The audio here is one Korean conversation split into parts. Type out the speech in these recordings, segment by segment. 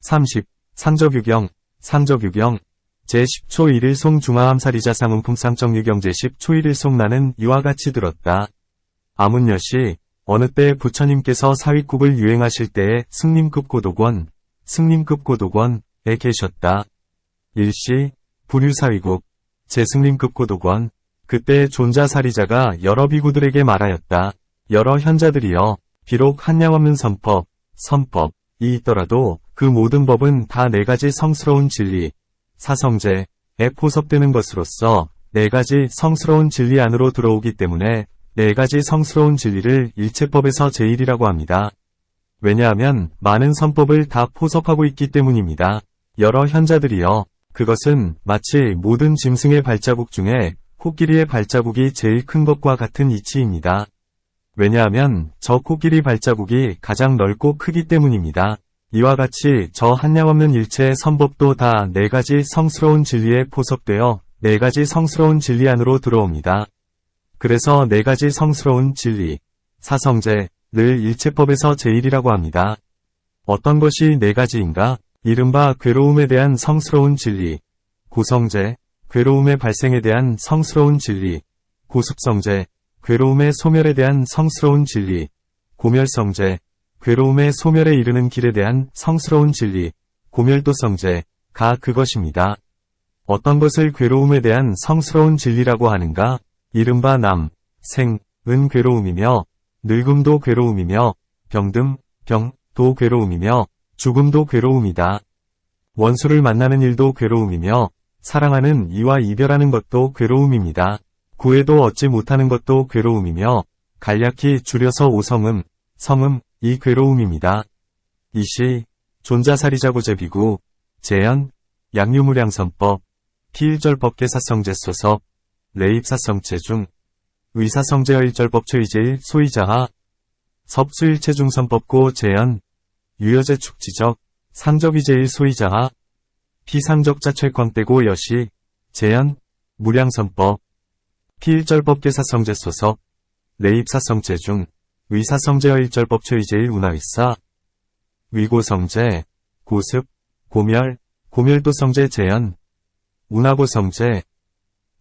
30. 상저규경, 상저규경. 제10초 1일 송중화암살이자 상운품 상정유경 제10초 1일 송 나는 이와 같이 들었다. 아문여시, 어느 때 부처님께서 사위국을 유행하실 때에 승림급 고독원에 계셨다. 일시, 불유사위국, 제승림급 고독원. 그때 존자사리자가 여러 비구들에게 말하였다. 여러 현자들이여, 비록 한량없는 선법이 있더라도 그 모든 법은 다 4가지 성스러운 진리, 사성제에 포섭되는 것으로서 4가지 성스러운 진리 안으로 들어오기 때문에 4가지 성스러운 진리를 일체법에서 제1이라고 합니다. 왜냐하면 많은 선법을 다 포섭하고 있기 때문입니다. 여러 현자들이여, 그것은 마치 모든 짐승의 발자국 중에 코끼리의 발자국이 제일 큰 것과 같은 이치입니다. 왜냐하면 저 코끼리 발자국이 가장 넓고 크기 때문입니다. 이와 같이 저 한량없는 일체의 선법도 다 4가지 성스러운 진리에 포섭되어 4가지 성스러운 진리 안으로 들어옵니다. 그래서 4가지 성스러운 진리, 사성제를 일체법에서 제1이라고 합니다. 어떤 것이 4가지인가? 이른바 괴로움에 대한 성스러운 진리, 고성제, 괴로움의 발생에 대한 성스러운 진리, 고습성제, 괴로움의 소멸에 대한 성스러운 진리, 고멸성제, 괴로움의 소멸에 이르는 길에 대한 성스러운 진리, 고멸도성제가 그것입니다. 어떤 것을 괴로움에 대한 성스러운 진리라고 하는가? 이른바 남, 생, 은 괴로움이며, 늙음도 괴로움이며, 병듦, 병도 괴로움이며, 죽음도 괴로움이다. 원수를 만나는 일도 괴로움이며, 사랑하는 이와 이별하는 것도 괴로움입니다. 구해도 얻지 못하는 것도 괴로움이며, 간략히 줄여서 오성음, 성음, 이 괴로움입니다. 이시, 존자사리자고 제비구, 재현, 양유무량선법, 피일절법계사성제소섭, 레입사성체중, 의사성제어일절법초이제일 소이자하, 섭수일체중선법고 재현, 유여제축지적, 상적이제일 소이자하, 피상적자철광대고 여시, 재현, 무량선법, 피일절법계사성제소섭, 레입사성체중, 의사성제어일절법초이제일 운하위사, 위고성제, 고습, 고멸, 고멸도성제 재현, 운하고성제,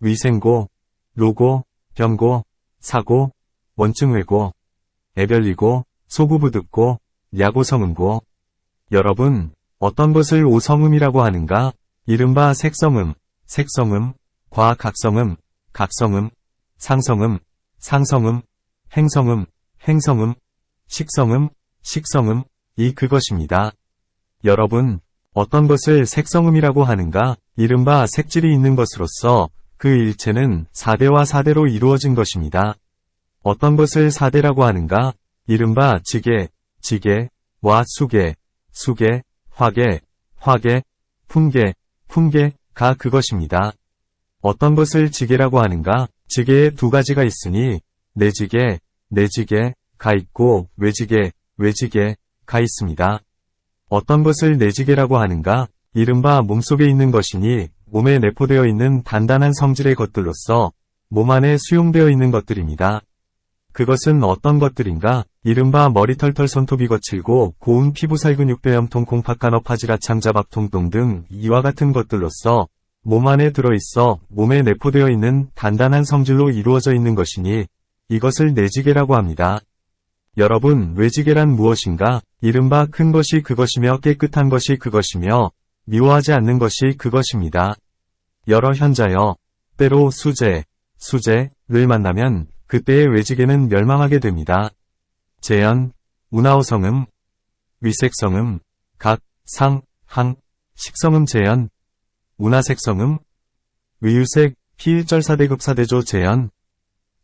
위생고, 로고, 병고, 사고, 원증외고, 애별리고, 소구부득고, 야고성음고. 여러분, 어떤 것을 오성음이라고 하는가? 이른바 색성음, 색성음, 과각성음, 각성음, 상성음, 상성음, 행성음, 행성음, 식성음, 식성음, 이 그것입니다. 여러분, 어떤 것을 색성음이라고 하는가? 이른바 색질이 있는 것으로서 그 일체는 4대와 4대로 이루어진 것입니다. 어떤 것을 4대라고 하는가? 이른바 지계, 지계와 수계, 수계, 화계, 화계, 품계, 품계가 그것입니다. 어떤 것을 지계라고 하는가? 지계에 2가지가 있으니 내지계, 내지계가 있고 외지계, 외지계가 있습니다. 어떤 것을 내지계라고 하는가? 이른바 몸속에 있는 것이니 몸에 내포되어 있는 단단한 성질의 것들로서 몸 안에 수용되어 있는 것들입니다. 그것은 어떤 것들인가? 이른바 머리털털 손톱이 거칠고 고운 피부살 근육뼈염통 공팍간업 파지라 창자박통동 등 이와 같은 것들로서 몸 안에 들어있어 몸에 내포되어 있는 단단한 성질로 이루어져 있는 것이니 이것을 내지계라고 합니다. 여러분, 외지계란 무엇인가? 이른바 큰 것이 그것이며 깨끗한 것이 그것이며 미워하지 않는 것이 그것입니다. 여러 현자여, 때로 수제를 만나면 그때의 외지계는 멸망하게 됩니다. 재현, 운하오성음, 위색성음, 각, 상, 항, 식성음 재현, 운하색성음, 위유색, 피일절사대급사대조 재현,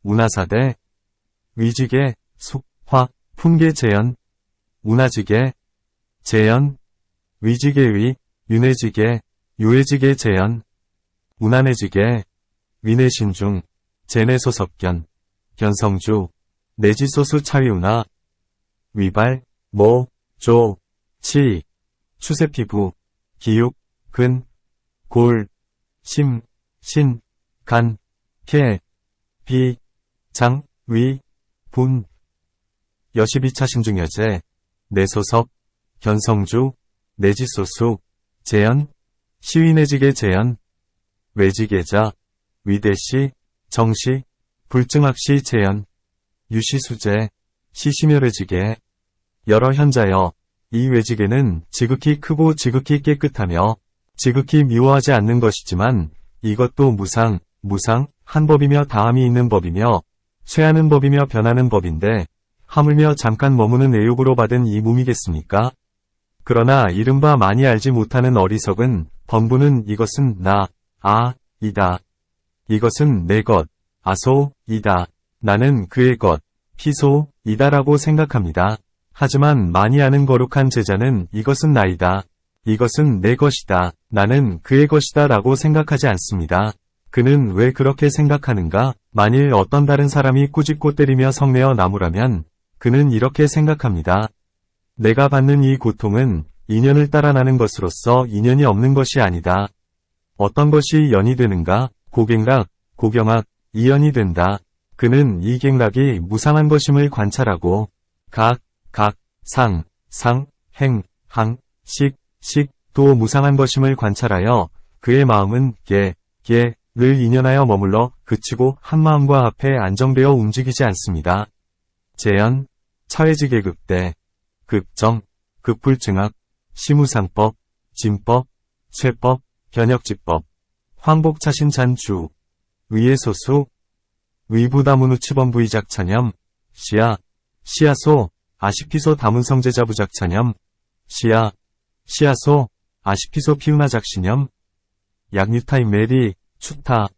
운하사대, 위지계, 숙, 화, 품계 재현, 운하지계, 재현, 위지계의, 윤회지계, 요해지계 재현, 운하내지계, 위내신중, 제내소석견, 견성주, 내지소수 차위운하, 위발, 모, 조, 치, 추세피부, 기육, 근, 골, 심, 신, 간, 개, 비, 장, 위, 분, 여시비차신중여제, 내소석, 견성주, 내지소수, 재현, 시위내지계 재현, 외지계자, 위대시, 정시, 불증학시 재현, 유시수재, 시시멸외지계, 여러 현자여. 이 외지계는 지극히 크고 지극히 깨끗하며 지극히 미워하지 않는 것이지만 이것도 무상, 한 법이며 다함이 있는 법이며 쇠하는 법이며 변하는 법인데 하물며 잠깐 머무는 애욕으로 받은 이 몸이겠습니까? 그러나 이른바 많이 알지 못하는 어리석은 범부는 이것은 이다. 이것은 내 것, 이다. 나는 그의 것, 이다라고 생각합니다. 하지만 많이 아는 거룩한 제자는 이것은 나이다. 이것은 내 것이다. 나는 그의 것이다 라고 생각하지 않습니다. 그는 왜 그렇게 생각하는가? 만일 어떤 다른 사람이 꾸짖고 때리며 성내어 나무라면 그는 이렇게 생각합니다. 내가 받는 이 고통은 인연을 따라 나는 것으로서 인연이 없는 것이 아니다. 어떤 것이 연이 되는가? 고객락, 고경악, 이연이 된다. 그는 이 객락이 무상한 것임을 관찰하고 각, 상, 행, 항, 도 무상한 것임을 관찰하여 그의 마음은 를 인연하여 머물러 그치고 한 마음과 합해 안정되어 움직이지 않습니다. 재현, 차회지계급대, 급정, 급불증학, 시무상법, 진법, 쇠법, 변혁지법, 황복차신잔주, 위의소수, 위부다문우치범부이작차념, 시야소, 아시피소 다문성제자부작차념, 시야소, 아시피소 피우나작시념, 약뉴타임 메리, 추타,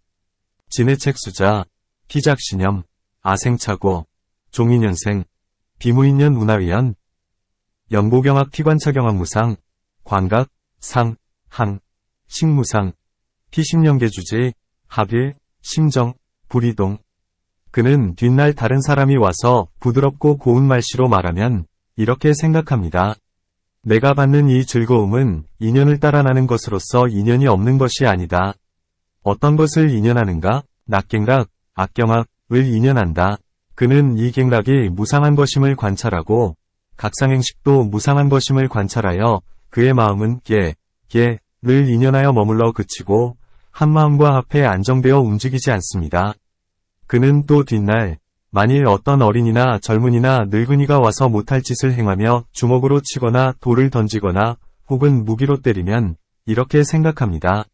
진해책수자, 피작시념, 아생차고, 종인연생, 비무인년 운하위연, 연고경학 피관차경학무상, 광각, 상, 항, 식무상, 피심연계주지, 합일, 심정, 불이동. 그는 뒷날 다른 사람이 와서 부드럽고 고운 말씨로 말하면 이렇게 생각합니다. 내가 받는 이 즐거움은 인연을 따라 나는 것으로서 인연이 없는 것이 아니다. 어떤 것을 인연하는가? 낙갱락, 악경악을 인연한다. 그는 이 갱락이 무상한 것임을 관찰하고 각상행식도 무상한 것임을 관찰하여 그의 마음은 를 인연하여 머물러 그치고 한 마음과 합해 안정되어 움직이지 않습니다. 그는 또 뒷날 만일 어떤 어린이나 젊은이나 늙은이가 와서 못할 짓을 행하며 주먹으로 치거나 돌을 던지거나 혹은 무기로 때리면 이렇게 생각합니다.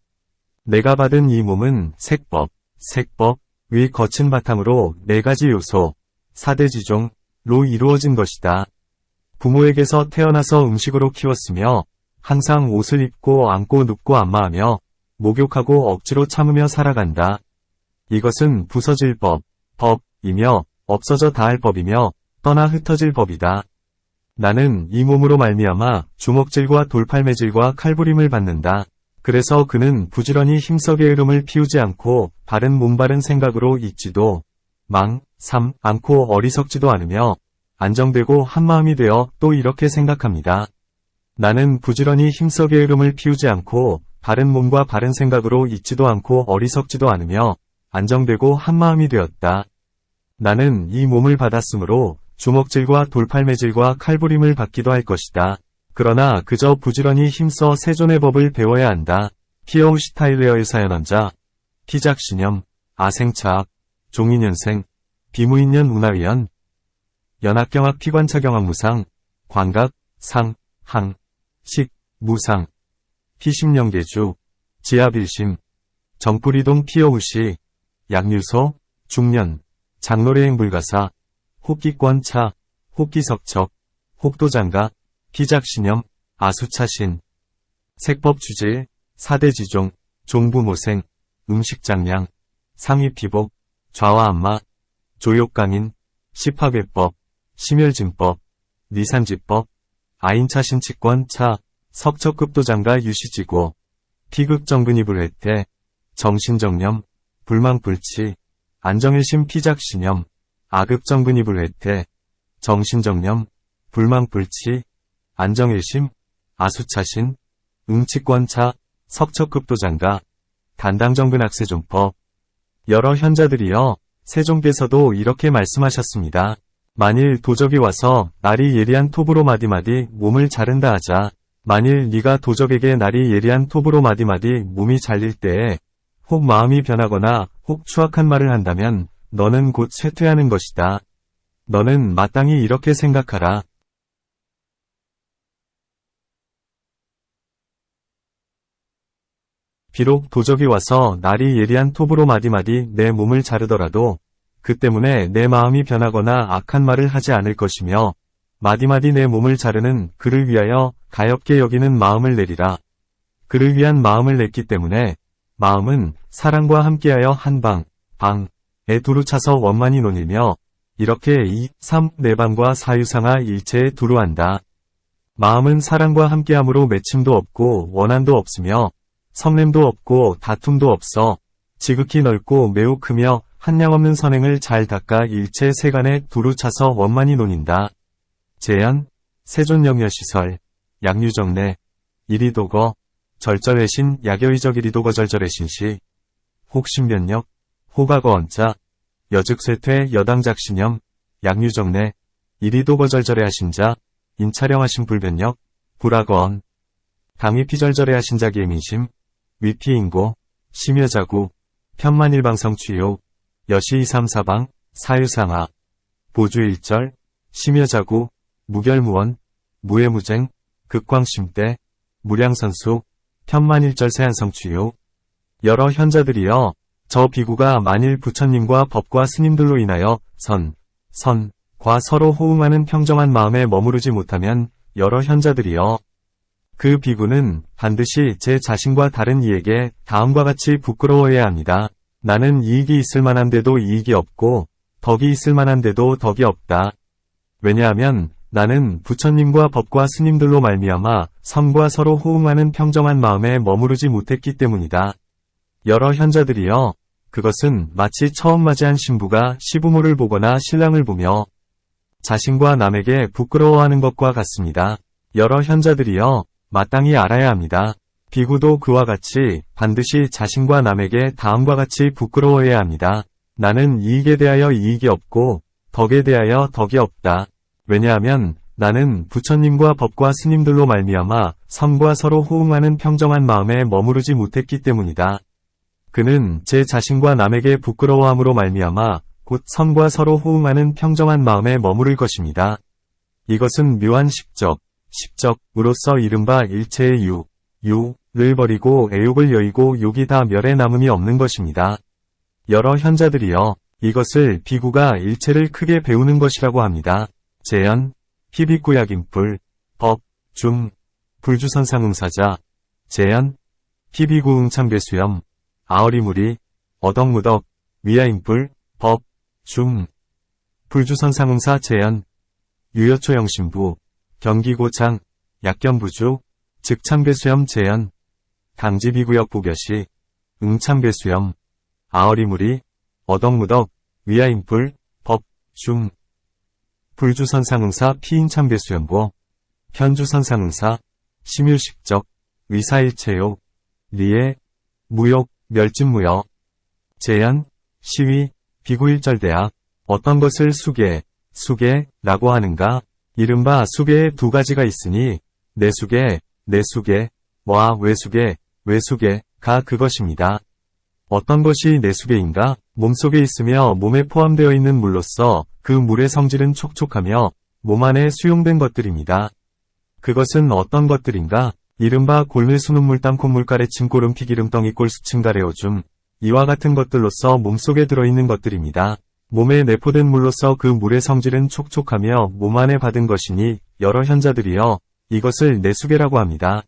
내가 받은 이 몸은 색법의 거친 바탕으로 4가지 요소, 4대지종로 이루어진 것이다. 부모에게서 태어나서 음식으로 키웠으며 항상 옷을 입고 안고 눕고 안마하며 목욕하고 억지로 참으며 살아간다. 이것은 부서질 법이며 없어져 다할 법이며 떠나 흩어질 법이다. 나는 이 몸으로 말미암아 주먹질과 돌팔매질과 칼부림을 받는다. 그래서 그는 부지런히 힘써 게으름을 피우지 않고 바른 몸 바른 생각으로 있지도 않고 어리석지도 않으며 안정되고 한마음이 되어 또 이렇게 생각합니다. 나는 부지런히 힘써 게으름을 피우지 않고 바른 몸과 바른 생각으로 있지도 않고 어리석지도 않으며 안정되고 한마음이 되었다. 나는 이 몸을 받았으므로 주먹질과 돌팔매질과 칼부림을 받기도 할 것이다. 그러나 그저 부지런히 힘써 세존의 법을 배워야 한다. 피어우시타일레어의 사연원자, 피작신념, 아생차악, 종인연생, 비무인년 운하위연, 연합경학 피관차경학무상, 광각, 상, 항, 무상, 피심연계주, 지하빌심, 정뿌리동 피어우시, 약류소, 중년, 장노래행불가사, 혹기권차, 혹기석척, 혹도장가, 피작신념, 아수차신, 색법주질, 4대지종, 종부모생, 음식장량, 상위피복, 좌와안마, 조욕강인, 십화괴법, 심혈진법, 니산지법, 아인차신치권차, 석척급도장가 유시지고, 피극정근이불회태, 정신정념, 불망불치, 안정일심 피작신념, 아급정근이불회태, 정신정념, 불망불치, 안정일심, 아수차신, 응치권차, 석척급도장가, 단당정근악세존법. 여러 현자들이여, 세종께서도 이렇게 말씀하셨습니다. 만일 도적이 와서 날이 예리한 톱으로 마디마디 몸을 자른다 하자, 만일 네가 도적에게 날이 예리한 톱으로 마디마디 몸이 잘릴 때에 혹 마음이 변하거나 혹 추악한 말을 한다면 너는 곧 쇠퇴하는 것이다. 너는 마땅히 이렇게 생각하라. 비록 도적이 와서 날이 예리한 톱으로 마디마디 내 몸을 자르더라도 그 때문에 내 마음이 변하거나 악한 말을 하지 않을 것이며 마디마디 내 몸을 자르는 그를 위하여 가엾게 여기는 마음을 내리라. 그를 위한 마음을 냈기 때문에 마음은 사랑과 함께하여 방에 두루 차서 원만히 논이며 이렇게 2, 3, 내방과 사유상하 일체에 두루 한다. 마음은 사랑과 함께함으로 맺힘도 없고 원한도 없으며 성냄도 없고 다툼도 없어 지극히 넓고 매우 크며 한량없는 선행을 잘 닦아 일체 세간에 두루 차서 원만히 논인다. 재현, 세존영여시설, 양유정내, 이리도거, 절절외신 야교의적 이리도거 절절외신시, 혹신변력, 호가거 언자, 여즉쇠퇴 여당작신염, 양유정내, 이리도거 절절외하신자, 인차령하신 불변력, 불화거언, 당위피절절외하신자기의 민심, 위피인고, 심여자구, 편만일방성취요, 여시234방, 사유상하, 보주일절, 심여자구, 무결무원, 무해무쟁, 극광심대, 무량선수, 편만일절 세한성취요. 여러 현자들이여, 저 비구가 만일 부처님과 법과 스님들로 인하여 과 서로 호응하는 평정한 마음에 머무르지 못하면 여러 현자들이여, 그 비구는 반드시 제 자신과 다른 이에게 다음과 같이 부끄러워해야 합니다. 나는 이익이 있을 만한데도 이익이 없고 덕이 있을 만한데도 덕이 없다. 왜냐하면 나는 부처님과 법과 스님들로 말미암아 선과 서로 호응하는 평정한 마음에 머무르지 못했기 때문이다. 여러 현자들이여, 그것은 마치 처음 맞이한 신부가 시부모를 보거나 신랑을 보며 자신과 남에게 부끄러워하는 것과 같습니다. 여러 현자들이여, 마땅히 알아야 합니다. 비구도 그와 같이 반드시 자신과 남에게 다음과 같이 부끄러워해야 합니다. 나는 이익에 대하여 이익이 없고 덕에 대하여 덕이 없다. 왜냐하면 나는 부처님과 법과 스님들로 말미암아 선과 서로 호응하는 평정한 마음에 머무르지 못했기 때문이다. 그는 제 자신과 남에게 부끄러워함으로 말미암아 곧 선과 서로 호응하는 평정한 마음에 머무를 것입니다. 이것은 묘한 십적으로서 이른바 일체의 유를 버리고 애욕을 여의고 욕이 다 멸에 남음이 없는 것입니다. 여러 현자들이여, 이것을 비구가 일체를 크게 배우는 것이라고 합니다. 재현, 피비구약인뿔, 법, 불주선상응사자, 재현, 피비구응참괴수염, 아어리무리, 어덕무덕, 위야인뿔, 법, 불주선상응사 재현, 유여초영신부, 경기고창, 약견부주, 즉참괴수염 재현, 당지비구역 부겨시, 응참괴수염, 아어리무리, 어덕무덕, 위야인뿔, 법, 불주선상응사 피인참괴수염보, 편주선상응사, 심율식적, 위사일체요, 리에, 무욕, 멸진무여, 재현, 시위, 비구일절대학, 어떤 것을 수계라고 하는가? 이른바 수계에 두 가지가 있으니, 내수계와 외수계가 그것입니다. 어떤 것이 내수계인가? 몸속에 있으며 몸에 포함되어 있는 물로서 그 물의 성질은 촉촉하며 몸 안에 수용된 것들입니다. 그것은 어떤 것들인가? 이른바 골밀 수눈물땀 콧물가래침 고름 피기름 덩이 꼴수침 가래오줌, 이와 같은 것들로서 몸속에 들어있는 것들입니다. 몸에 내포된 물로서 그 물의 성질은 촉촉하며 몸 안에 받은 것이니 여러 현자들이여, 이것을 내수계라고 합니다.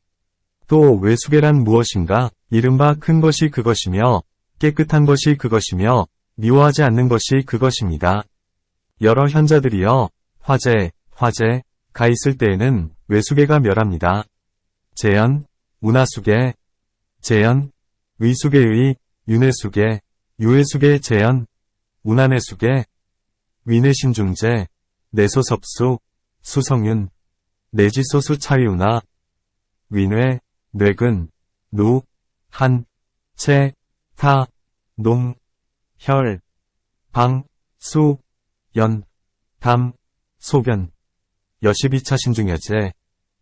또 외수계란 무엇인가? 이른바 큰 것이 그것이며 깨끗한 것이 그것이며 미워하지 않는 것이 그것입니다. 여러 현자들이여, 화재가 있을 때에는 외수계가 멸합니다. 재현, 운하수계, 재현, 위수계의, 윤회수계, 유회수계 재현, 운하내수계, 위내신중제, 내소섭수, 수성윤, 내지소수 차위운하, 위뇌, 뇌근, 누, 한, 체, 타, 농, 혈, 방, 수, 연, 담, 소변, 여시비차 신중여제,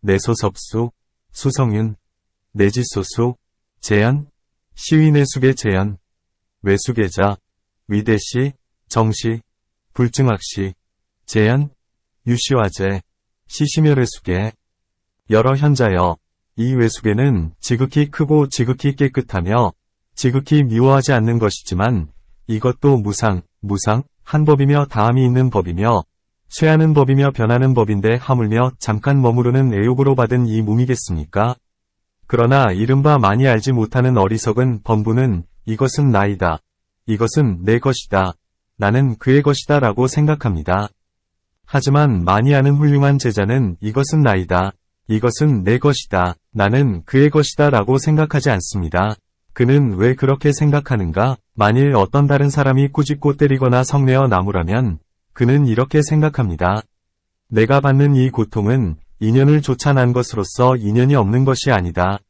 내소섭수, 수성윤, 내지소수, 재현, 시위내숙의 재현, 외숙계자, 위대시, 정시, 불증학시, 재현, 유시화재, 시시멸외숙계. 여러 현자여, 이 외숙계는 지극히 크고 지극히 깨끗하며 지극히 미워하지 않는 것이지만 이것도 무상, 한 법이며 다함이 있는 법이며 쇠하는 법이며 변하는 법인데 하물며 잠깐 머무르는 애욕으로 받은 이 몸이겠습니까? 그러나 이른바 많이 알지 못하는 어리석은 범부는 이것은 나이다. 이것은 내 것이다. 나는 그의 것이다 라고 생각합니다. 하지만 많이 아는 훌륭한 제자는 이것은 나이다. 이것은 내 것이다. 나는 그의 것이다 라고 생각하지 않습니다. 그는 왜 그렇게 생각하는가? 만일 어떤 다른 사람이 꾸짖고 때리거나 성내어 나무라면 그는 이렇게 생각합니다. 내가 받는 이 고통은 인연을 좇아 난 것으로서 인연이 없는 것이 아니다.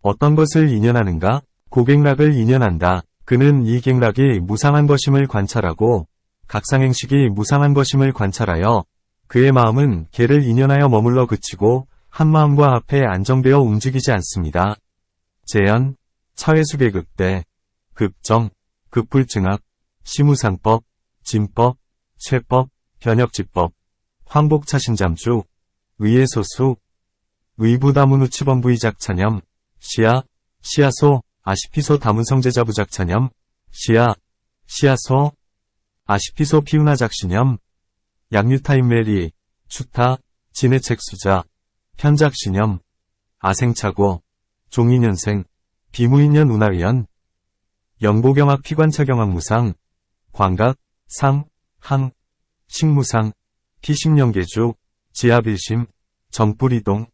어떤 것을 인연하는가? 고객락을 인연한다. 그는 이 객락이 무상한 것임을 관찰하고 각상행식이 무상한 것임을 관찰하여 그의 마음은 개를 인연하여 머물러 그치고 한마음과 앞에 안정되어 움직이지 않습니다. 재현, 차회수계 극대, 급정, 급불증학, 시무상법, 진법, 쇠법, 변혁지법, 황복차신잠주, 위예소수, 위부다문우치범부이작차념, 시야소, 아시피소 다문성제자부작차념, 시야소, 아시피소 피우나작신염, 약류타임메리, 추타, 진해책수자, 현작신염, 아생차고, 종인연생, 비무인년 운하위연, 영보경학 피관차경학무상, 광각, 상, 항, 식무상, 피식령계주, 지하빌심, 정뿌리동.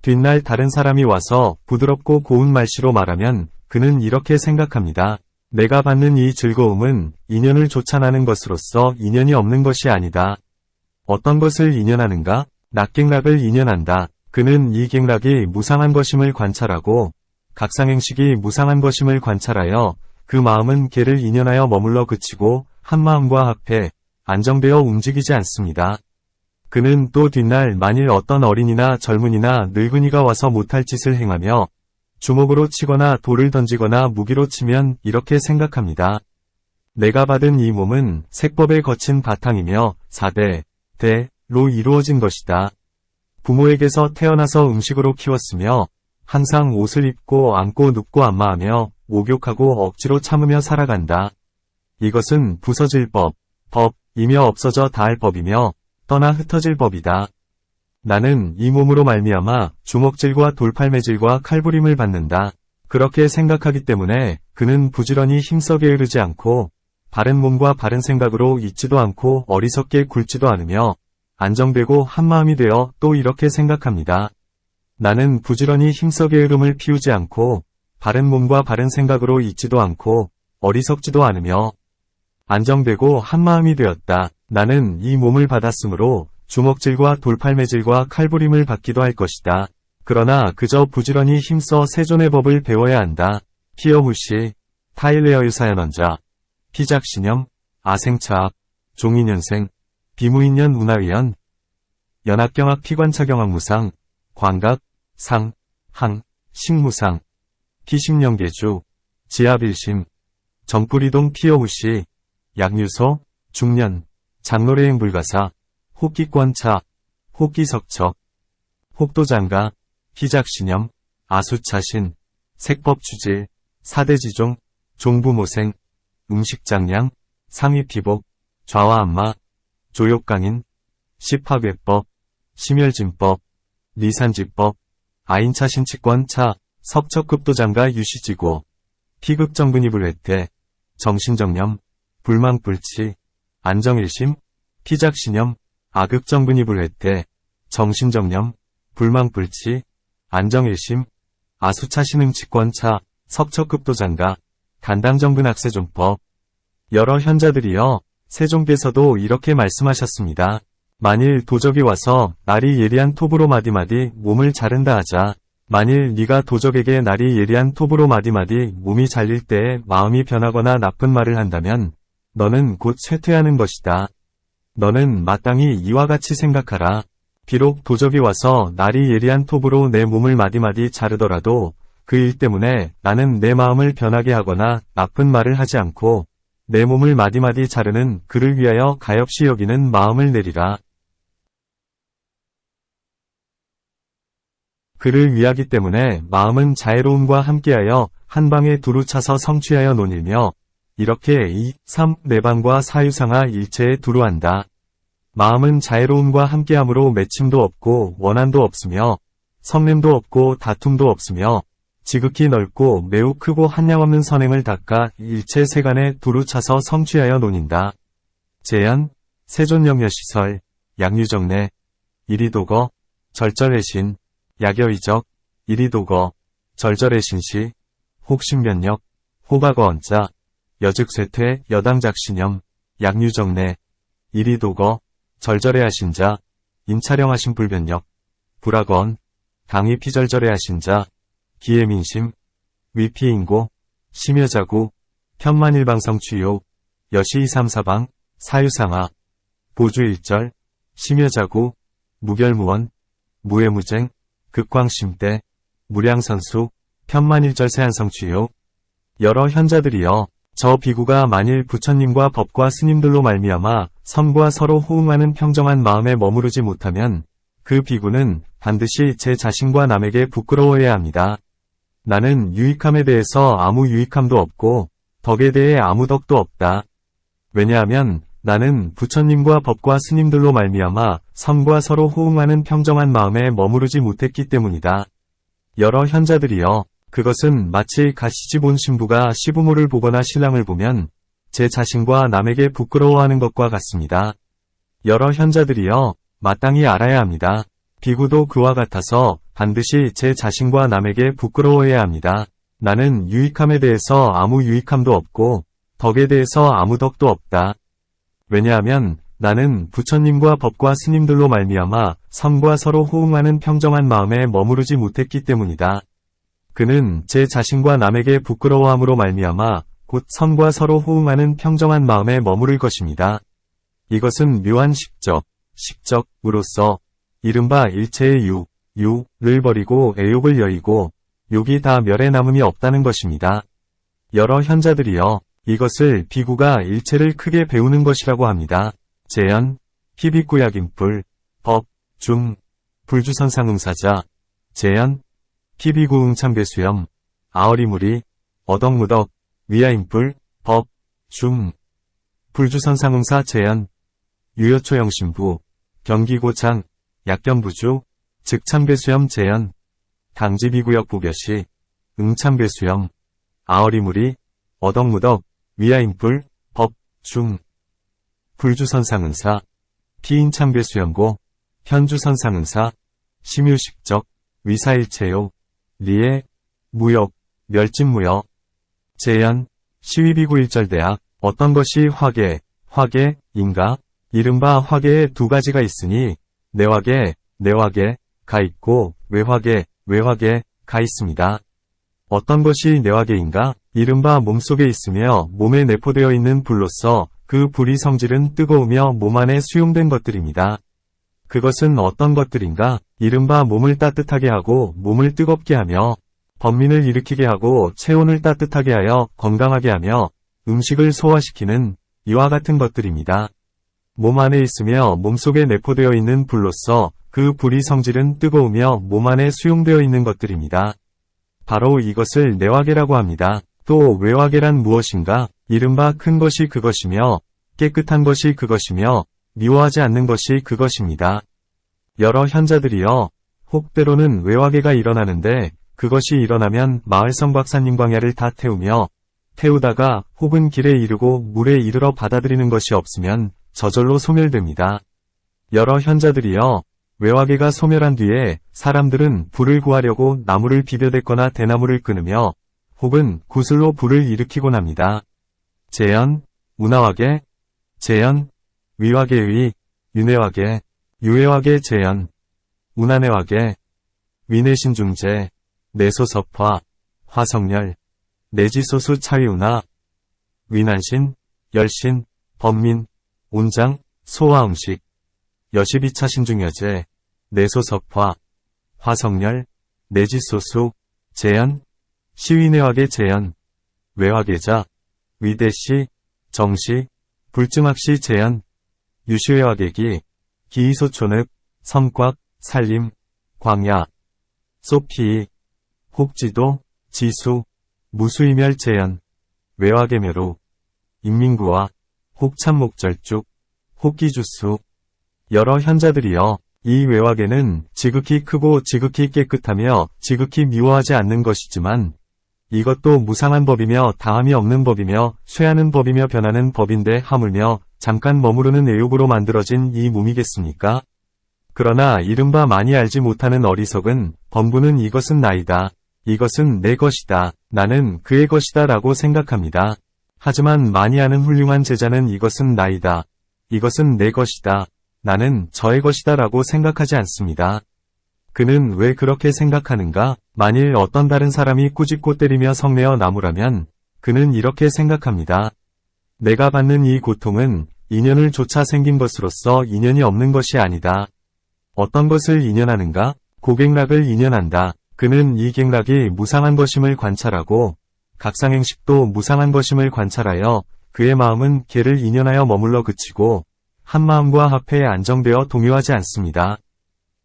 뒷날 다른 사람이 와서 부드럽고 고운 말씨로 말하면 그는 이렇게 생각합니다. 내가 받는 이 즐거움은 인연을 좇아 나는 것으로서 인연이 없는 것이 아니다. 어떤 것을 인연하는가? 낙객락을 인연한다. 그는 이 객락이 무상한 것임을 관찰하고 각상행식이 무상한 것임을 관찰하여 그 마음은 개를 인연하여 머물러 그치고 한마음과 합해 안정되어 움직이지 않습니다. 그는 또 뒷날 만일 어떤 어린이나 젊은이나 늙은이가 와서 못할 짓을 행하며 주먹으로 치거나 돌을 던지거나 무기로 치면 이렇게 생각합니다. 내가 받은 이 몸은 색법에 거친 바탕이며 4대로 이루어진 것이다. 부모에게서 태어나서 음식으로 키웠으며 항상 옷을 입고 안고 눕고 안마하며 목욕하고 억지로 참으며 살아간다. 이것은 부서질 법이며 없어져 다할 법이며 떠나 흩어질 법이다. 나는 이 몸으로 말미암아 주먹질과 돌팔매질과 칼부림을 받는다. 그렇게 생각하기 때문에 그는 부지런히 힘써 게으르지 않고 바른 몸과 바른 생각으로 있지도 않고 어리석게 굴지도 않으며 안정되고 한마음이 되어 또 이렇게 생각합니다. 나는 부지런히 힘써 게으름을 피우지 않고 바른 몸과 바른 생각으로 있지도 않고 어리석지도 않으며 안정되고 한마음이 되었다. 나는 이 몸을 받았으므로 주먹질과 돌팔매질과 칼부림을 받기도 할 것이다. 그러나 그저 부지런히 힘써 세존의 법을 배워야 한다. 피어후시, 타일레어 유사연원자, 피작신염, 아생차학, 종인연생, 비무인년 운하위연, 연합경학 피관차경학무상, 광각, 상, 항, 식무상, 피식령계주, 지하빌심, 정뿌리동 피어후시, 약류소, 중년, 장로래행 불가사, 혹기권차, 혹기석척, 혹도장가, 희작신염, 아수차신, 색법추질, 사대지종, 종부모생, 음식장량, 상위피복, 좌와안마, 조욕강인, 십학외법, 심혈진법, 리산지법, 아인차신치권차, 석척급도장가 유시지고, 피극정분이불회태, 정신정념, 불망불치, 안정일심, 피작신염, 아극정분이불회태, 정신정념, 불망불치, 안정일심, 아수차신음치권차, 석척급도장가, 간당정분악세존법. 여러 현자들이여, 세종께서도 이렇게 말씀하셨습니다. 만일 도적이 와서 날이 예리한 톱으로 마디마디 몸을 자른다 하자. 만일 네가 도적에게 날이 예리한 톱으로 마디마디 몸이 잘릴 때에 마음이 변하거나 나쁜 말을 한다면 너는 곧 쇠퇴하는 것이다. 너는 마땅히 이와 같이 생각하라. 비록 도적이 와서 날이 예리한 톱으로 내 몸을 마디마디 자르더라도 그 일 때문에 나는 내 마음을 변하게 하거나 나쁜 말을 하지 않고 내 몸을 마디마디 자르는 그를 위하여 가엾이 여기는 마음을 내리라. 그를 위하기 때문에 마음은 자애로움과 함께하여 한 방에 두루 차서 성취하여 논일며 이렇게 2, 3, 내방과 사유상하 일체에 두루 한다. 마음은 자애로움과 함께함으로 맺힘도 없고 원한도 없으며 성냄도 없고 다툼도 없으며 지극히 넓고 매우 크고 한량없는 선행을 닦아 일체 세간에 두루 차서 성취하여 논인다. 제연, 세존영려시설, 양유정내, 이리도거, 절절해신, 야겨이적, 이리도거, 절절해신시, 혹신변력, 호박어언자, 여즉쇠퇴, 여당작신염, 양유정내, 이리도거, 절절해하신자, 임차령하신 불변력, 불악언, 강의피절절해하신자, 기해민심, 위피인고, 심여자구, 편만일방성취요, 여시이삼사방, 사유상하, 보주일절, 심여자구, 무결무원, 무해무쟁, 극광심대, 무량선수, 편만일절세한성취요. 여러 현자들이여, 저 비구가 만일 부처님과 법과 스님들로 말미암아 선과 서로 호응하는 평정한 마음에 머무르지 못하면 그 비구는 반드시 제 자신과 남에게 부끄러워해야 합니다. 나는 유익함에 대해서 아무 유익함도 없고 덕에 대해 아무 덕도 없다. 왜냐하면 나는 부처님과 법과 스님들로 말미암아 선과 서로 호응하는 평정한 마음에 머무르지 못했기 때문이다. 여러 현자들이여, 그것은 마치 가시집 온 신부가 시부모를 보거나 신랑을 보면 제 자신과 남에게 부끄러워하는 것과 같습니다. 여러 현자들이여, 마땅히 알아야 합니다. 비구도 그와 같아서 반드시 제 자신과 남에게 부끄러워해야 합니다. 나는 유익함에 대해서 아무 유익함도 없고 덕에 대해서 아무 덕도 없다. 왜냐하면 나는 부처님과 법과 스님들로 말미암아 선과 서로 호응하는 평정한 마음에 머무르지 못했기 때문이다. 그는 제 자신과 남에게 부끄러워함으로 말미암아 곧 선과 서로 호응하는 평정한 마음에 머무를 것입니다. 이것은 묘한 식적으로서 이른바 일체의 유를 버리고 애욕을 여의고 욕이 다 멸에 남음이 없다는 것입니다. 여러 현자들이여, 이것을 비구가 일체를 크게 배우는 것이라고 합니다. 재연, 피비구약인불, 법, 중, 불주선상응사자, 재연, 피비구응참배수염, 아어리무리, 어덕무덕, 위아인불, 법, 중, 불주선상응사 재연, 유여초영신부, 경기고창, 약견부주, 즉참배수염 재연, 당지비구역 부벼시, 응참배수염, 아어리무리, 어덕무덕, 위아인불, 법, 중, 불주선상응사, 피인참배수염고, 현주선상응사, 심유식적, 위사일체요, 리에, 무역, 멸진무여, 재연, 시위비구일절대학, 어떤 것이 화계인가? 이른바 화계에 두 가지가 있으니, 내화계가 있고, 외화계가 있습니다. 어떤 것이 내화계인가? 이른바 몸속에 있으며 몸에 내포되어 있는 불로서 그 불의 성질은 뜨거우며 몸 안에 수용된 것들입니다. 그것은 어떤 것들인가? 이른바 몸을 따뜻하게 하고 몸을 뜨겁게 하며 번민을 일으키게 하고 체온을 따뜻하게 하여 건강하게 하며 음식을 소화시키는 이와 같은 것들입니다. 몸 안에 있으며 몸속에 내포되어 있는 불로서 그 불의 성질은 뜨거우며 몸 안에 수용되어 있는 것들입니다. 바로 이것을 내화계라고 합니다. 또 외화계란 무엇인가? 이른바 큰 것이 그것이며 깨끗한 것이 그것이며 미워하지 않는 것이 그것입니다. 여러 현자들이여, 혹 때로는 외화계가 일어나는데 그것이 일어나면 마을성 박사님 광야를 다 태우다가 혹은 길에 이르고 물에 이르러 받아들이는 것이 없으면 저절로 소멸됩니다. 여러 현자들이여, 외화계가 소멸한 뒤에 사람들은 불을 구하려고 나무를 비벼댔거나 대나무를 끊으며 혹은 구슬로 불을 일으키곤 합니다. 재연, 운화화계, 재연, 위화계의, 윤회화계, 유회화계 재연, 운한회화계, 위내신중재, 내소섭화, 화성열, 내지소수 차위운하, 위난신, 열신, 범민, 온장, 소화음식, 여시비차신중여제, 내소석화, 화석열, 내지소수, 재현, 시위내화계 재현, 외화계자, 위대시, 정시, 불증학시 재현, 유시외화계기, 기이소촌읍, 섬곽, 산림, 광야, 소피, 혹지도, 지수, 무수이멸 재현, 외화계묘로, 인민구와, 혹참목절죽, 혹기주수, 여러 현자들이여, 이 외화계는 지극히 크고 지극히 깨끗하며 지극히 미워하지 않는 것이지만 이것도 무상한 법이며 다함이 없는 법이며 쇠하는 법이며 변하는 법인데 하물며 잠깐 머무르는 애욕으로 만들어진 이 몸이겠습니까? 그러나 이른바 많이 알지 못하는 어리석은 범부는 이것은 나이다. 이것은 내 것이다. 나는 그의 것이다 라고 생각합니다. 하지만 많이 아는 훌륭한 제자는 이것은 나이다. 이것은 내 것이다. 나는 저의 것이다 라고 생각하지 않습니다. 그는 왜 그렇게 생각하는가? 만일 어떤 다른 사람이 꾸짖고 때리며 성내어 나무라면 그는 이렇게 생각합니다. 내가 받는 이 고통은 인연을 조차 생긴 것으로서 인연이 없는 것이 아니다. 어떤 것을 인연하는가? 고객락을 인연한다. 그는 이 객락이 무상한 것임을 관찰하고 각상행식도 무상한 것임을 관찰하여 그의 마음은 개를 인연하여 머물러 그치고 한마음과 합회에 안정되어 동요하지 않습니다.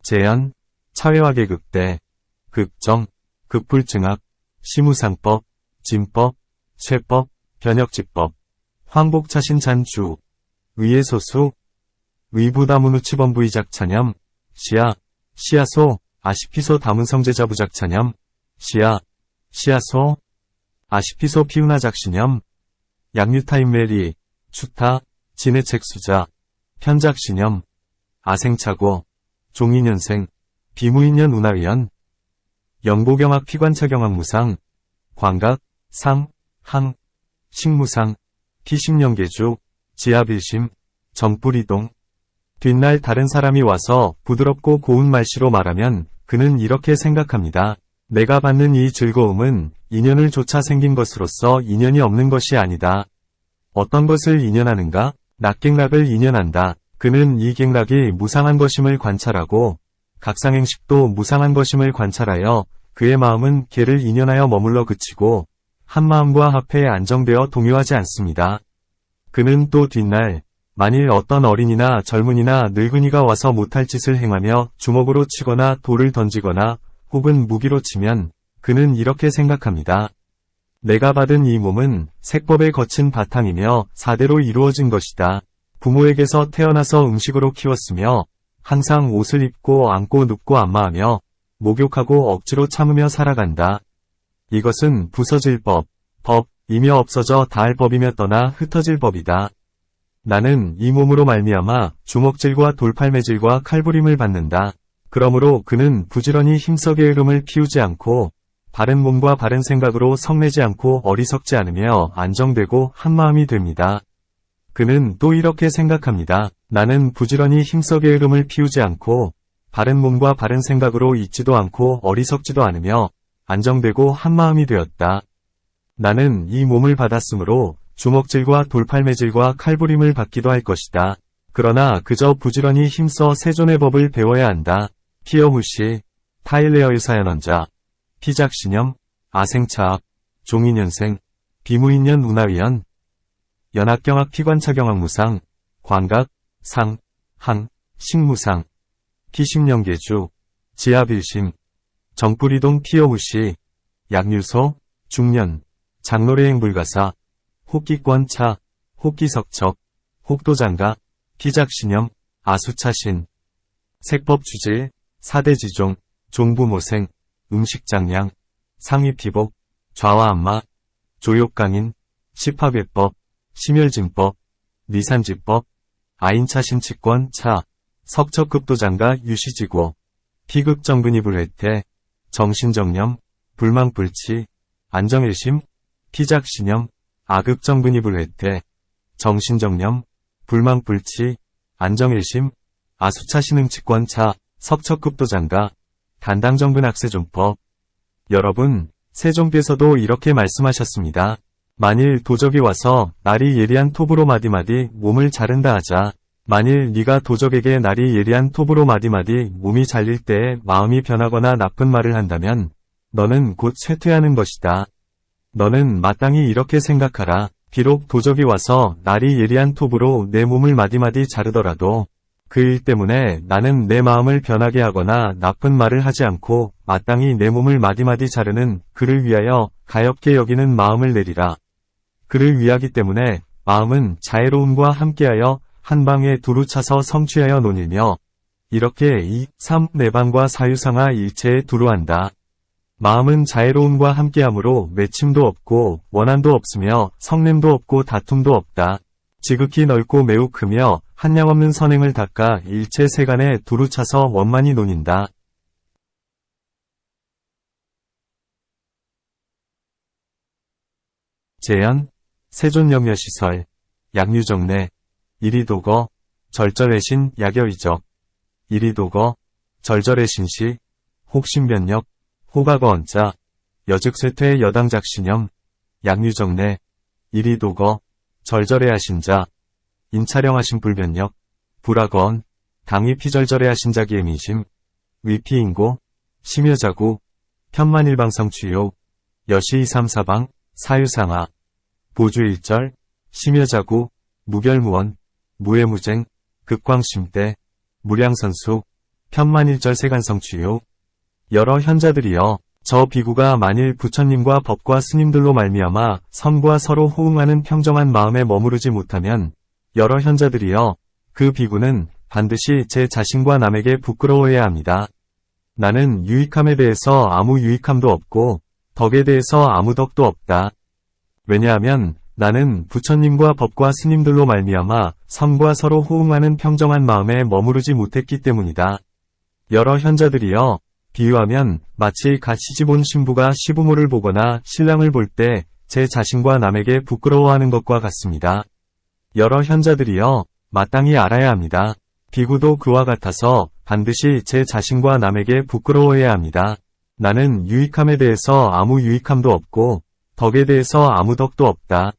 재현, 차회화계 극대, 극정, 극불증학, 시무상법, 진법, 쇠법, 변혁지법, 황복차신잔주, 위에소수, 위부다문우치범부이작차념, 시야, 시야소, 아시피소 다문성제자부작차념, 시야, 시야소, 아시피소 피우나작시념, 약류타임메리, 추타, 진해책수자, 편작시념, 아생차고, 종인연생, 비무인연 운하위연, 영보경학 피관차경학무상, 광각, 상, 항, 식무상, 피심연계주, 지하빌심, 정뿌리동. 뒷날 다른 사람이 와서 부드럽고 고운 말씨로 말하면 그는 이렇게 생각합니다. 내가 받는 이 즐거움은 인연을 조차 생긴 것으로서 인연이 없는 것이 아니다. 어떤 것을 인연하는가? 낙객락을 인연한다. 그는 이 객락이 무상한 것임을 관찰하고 각상행식도 무상한 것임을 관찰하여 그의 마음은 개를 인연하여 머물러 그치고 한마음과 합회에 안정되어 동요하지 않습니다. 그는 또 뒷날 만일 어떤 어린이나 젊은이나 늙은이가 와서 못할 짓을 행하며 주먹으로 치거나 돌을 던지거나 혹은 무기로 치면 그는 이렇게 생각합니다. 내가 받은 이 몸은 색법에 거친 바탕이며 사대로 이루어진 것이다. 부모에게서 태어나서 음식으로 키웠으며 항상 옷을 입고 안고 눕고 안마하며 목욕하고 억지로 참으며 살아간다. 이것은 부서질 법이며 없어져 다할 법이며 떠나 흩어질 법이다. 나는 이 몸으로 말미암아 주먹질과 돌팔매질과 칼부림을 받는다. 그러므로 그는 부지런히 힘써 게으름을 피우지 않고 바른 몸과 바른 생각으로 성내지 않고 어리석지 않으며 안정되고 한마음이 됩니다. 그는 또 이렇게 생각합니다. 나는 부지런히 힘써 게으름을 피우지 않고 바른 몸과 바른 생각으로 있지도 않고 어리석지도 않으며 안정되고 한마음이 되었다. 나는 이 몸을 받았으므로 주먹질과 돌팔매질과 칼부림을 받기도 할 것이다. 그러나 그저 부지런히 힘써 세존의 법을 배워야 한다. 피어후시, 타일레어유사연원자, 피작신념, 아생차학, 종인연생, 비무인연 운하위연, 연학경학 피관차경학무상, 광각, 상, 항, 식무상, 피심연계주, 지하빌심, 정뿌리동 피어후시, 약류소, 중년, 장로례행불가사, 혹기권차, 혹기석척, 혹도장가, 피작신념, 아수차신, 색법주질, 사대지종, 종부모생, 음식장량, 상위피복, 좌와안마, 조욕강인, 시파괴법, 심혈진법, 리산지법, 아인차신치권 차, 석척급도장가 유시지고, 피극정근이불회태, 정신정념, 불망불치, 안정일심, 피작신념, 아극정근이불회태, 정신정념, 불망불치, 안정일심, 아수차신응치권 차, 석척급도장가, 단당정근악세존법. 여러분, 세종께서도 이렇게 말씀하셨습니다. 만일 도적이 와서 날이 예리한 톱으로 마디마디 몸을 자른다 하자. 만일 네가 도적에게 날이 예리한 톱으로 마디마디 몸이 잘릴 때에 마음이 변하거나 나쁜 말을 한다면 너는 곧 쇠퇴하는 것이다. 너는 마땅히 이렇게 생각하라. 비록 도적이 와서 날이 예리한 톱으로 내 몸을 마디마디 자르더라도 그 일 때문에 나는 내 마음을 변하게 하거나 나쁜 말을 하지 않고 마땅히 내 몸을 마디마디 자르는 그를 위하여 가엾게 여기는 마음을 내리라. 그를 위하기 때문에 마음은 자애로움과 함께하여 한 방에 두루 차서 성취하여 논일며 이렇게 2, 3, 내방과 사유상하 일체에 두루 한다. 마음은 자애로움과 함께함으로 외침도 없고 원한도 없으며 성냄도 없고 다툼도 없다. 지극히 넓고 매우 크며 한량없는 선행을 닦아 일체 세간에 두루 차서 원만히 논인다. 재현, 세존영려시설, 약류정내, 이리도거, 절절해신 약여의적, 이리도거, 절절해신시, 혹신변력, 호가거언자, 여즉쇠퇴 여당작신염, 약류정내, 이리도거, 절절해하신자, 인차령하신 불변력, 불화거언, 당위 피절절해하신 자기의 민심, 위피인고, 심여자구, 편만일방성취요, 여시이삼사방, 사유상하, 보주일절, 심여자구, 무결무원, 무해무쟁, 극광심대, 무량선수, 편만일절 세간성취요. 여러 현자들이여, 저 비구가 만일 부처님과 법과 스님들로 말미암아 선과 서로 호응하는 평정한 마음에 머무르지 못하면 여러 현자들이여, 그 비구는 반드시 제 자신과 남에게 부끄러워해야 합니다. 나는 유익함에 대해서 아무 유익함도 없고 덕에 대해서 아무 덕도 없다. 왜냐하면 나는 부처님과 법과 스님들로 말미암아 선과 서로 호응하는 평정한 마음에 머무르지 못했기 때문이다. 여러 현자들이여, 비유하면 마치 갓 시집온 신부가 시부모를 보거나 신랑을 볼 때 제 자신과 남에게 부끄러워하는 것과 같습니다. 여러 현자들이여, 마땅히 알아야 합니다. 비구도 그와 같아서 반드시 제 자신과 남에게 부끄러워해야 합니다. 나는 유익함에 대해서 아무 유익함도 없고 덕에 대해서 아무 덕도 없다.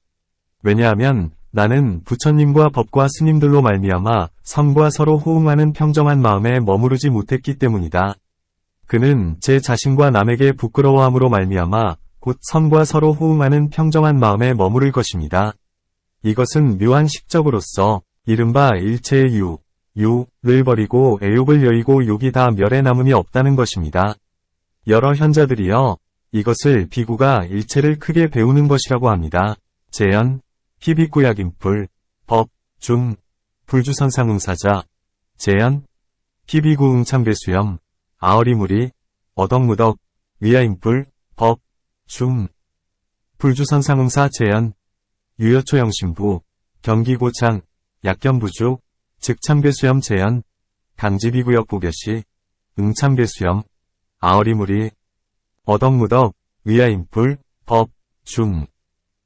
왜냐하면 나는 부처님과 법과 스님들로 말미암아 선과 서로 호응하는 평정한 마음에 머무르지 못했기 때문이다. 그는 제 자신과 남에게 부끄러워함으로 말미암아 곧 선과 서로 호응하는 평정한 마음에 머무를 것입니다. 이것은 묘한 식적으로서 이른바 일체의 유를 버리고 애욕을 여의고 욕이 다 멸에 남음이 없다는 것입니다. 여러 현자들이여, 이것을 비구가 일체를 크게 배우는 것이라고 합니다. 재현, 피비구약인풀, 법, 중, 불주선상응사자, 재현, 피비구응참배수염, 아어리무리, 어덕무덕, 위야인풀, 법, 중, 불주선상응사 재현, 유여초영신부, 경기고창, 약견부주, 즉참배수염 재현, 강지비구역 보교시, 응참배수염, 아어리무리, 어덕무덕, 위야인풀, 법, 중,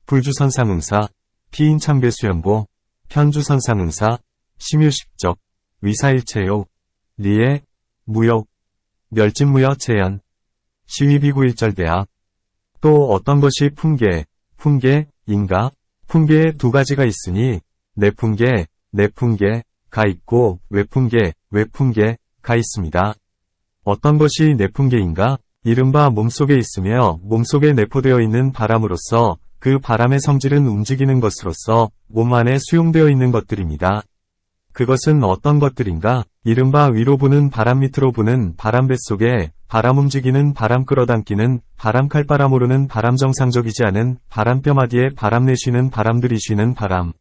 불주선상응사, 피인참배수염보, 편주선상응사, 심유식적, 위사일체요, 리에, 무역, 멸진무여 재현, 시위비구일절대학. 또 어떤 것이 풍계인가? 풍계에 두 가지가 있으니 내풍계가 있고 외풍계가 있습니다. 어떤 것이 내풍계인가? 이른바 몸속에 있으며 몸속에 내포되어 있는 바람으로서 그 바람의 성질은 움직이는 것으로서 몸 안에 수용되어 있는 것들입니다. 그것은 어떤 것들인가? 이른바 위로 부는 바람 밑으로 부는 바람 뱃속에 바람 움직이는 바람 끌어당기는 바람 칼바람 오르는 바람 정상적이지 않은 바람 뼈마디에 바람 내쉬는 바람 들이쉬는 바람.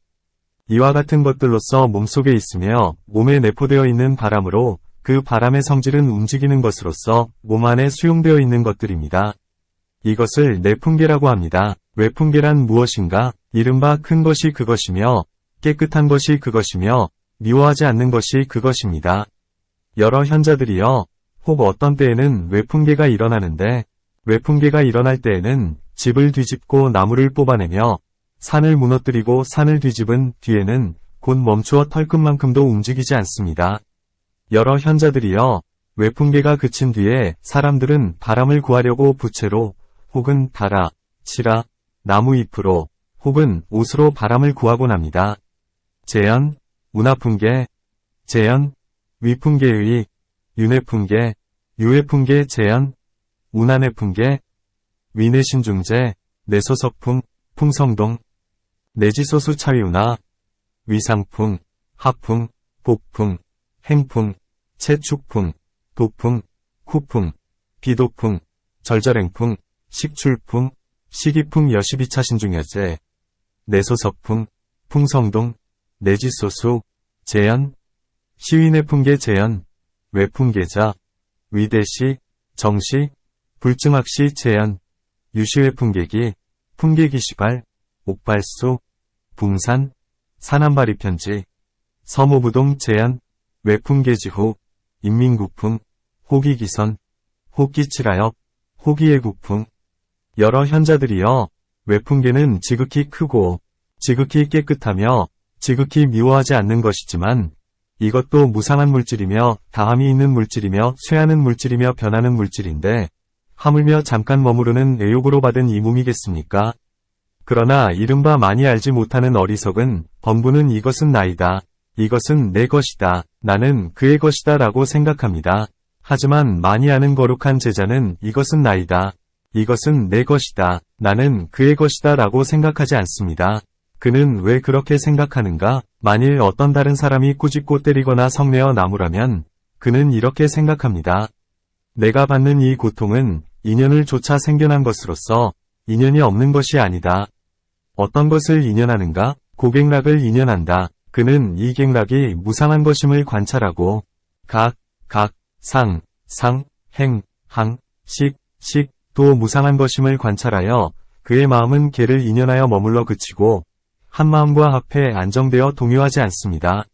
이와 같은 것들로서 몸속에 있으며 몸에 내포되어 있는 바람으로 그 바람의 성질은 움직이는 것으로서 몸 안에 수용되어 있는 것들입니다. 이것을 내풍계라고 합니다. 외풍계란 무엇인가? 이른바 큰 것이 그것이며 깨끗한 것이 그것이며 미워하지 않는 것이 그것입니다. 여러 현자들이여, 혹 어떤 때에는 외풍계가 일어나는데 외풍계가 일어날 때에는 집을 뒤집고 나무를 뽑아내며 산을 무너뜨리고 산을 뒤집은 뒤에는 곧 멈추어 털끝만큼도 움직이지 않습니다. 여러 현자들이여, 외풍계가 그친 뒤에 사람들은 바람을 구하려고 부채로 혹은 달아, 치라, 나무 잎으로 혹은 옷으로 바람을 구하곤 합니다. 재현, 운하풍계, 재현, 위풍계의, 윤회풍계, 유회풍계 재현, 운한회풍계, 위내신중제, 내소석풍, 풍성동, 내지소수 차위운하, 위상풍, 하풍, 복풍, 행풍, 채축풍, 도풍, 후풍, 비도풍, 절절행풍, 식출풍, 시기풍 여시비차신중여제, 내소석풍, 풍성동, 내지소수, 재현, 시위내풍계 재현, 외풍계자, 위대시, 정시, 불증학시 재현, 유시회풍계기, 풍계기시발, 옥발수, 붕산, 산한바리편지, 서모부동 재현, 외풍계지후, 인민구풍, 호기기선, 호기칠하엽, 호기예구풍. 여러 현자들이여, 외풍계는 지극히 크고, 지극히 깨끗하며, 지극히 미워하지 않는 것이지만, 이것도 무상한 물질이며, 다함이 있는 물질이며, 쇠하는 물질이며, 변하는 물질인데, 하물며 잠깐 머무르는 애욕으로 받은 이 몸이겠습니까? 그러나 이른바 많이 알지 못하는 어리석은 범부는 이것은 나이다. 이것은 내 것이다. 나는 그의 것이다 라고 생각합니다. 하지만 많이 아는 거룩한 제자는 이것은 나이다. 이것은 내 것이다. 나는 그의 것이다 라고 생각하지 않습니다. 그는 왜 그렇게 생각하는가? 만일 어떤 다른 사람이 꾸짖고 때리거나 성내어 나무라면 그는 이렇게 생각합니다. 내가 받는 이 고통은 인연을 조차 생겨난 것으로서 인연이 없는 것이 아니다. 어떤 것을 인연하는가? 고객락을 인연한다. 그는 이 객락이 무상한 것임을 관찰하고 상, 행, 항, 식, 도 무상한 것임을 관찰하여 그의 마음은 개를 인연하여 머물러 그치고 한 마음과 합해 안정되어 동요하지 않습니다.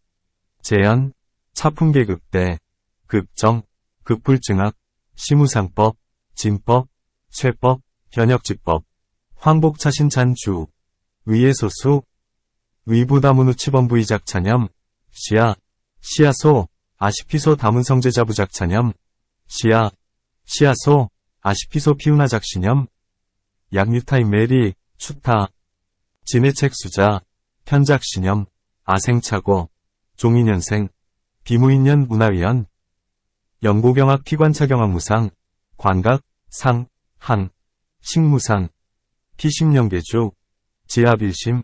재현, 차풍계급대, 급정, 급불증학, 시무상법, 진법, 쇠법, 현역지법, 황복차신찬주, 위예소수, 위부다문우치범부이작차념, 시야소, 아시피소 다문성제자부작차념, 시야소, 아시피소 피우나작시념, 약류타임 메리, 추타, 진해책수자, 편작시념, 아생차고, 종인연생, 비무인년 문화위원, 영고경학 피관차경학무상, 관각, 상, 항, 식무상, 피심령계주, 지하빌심,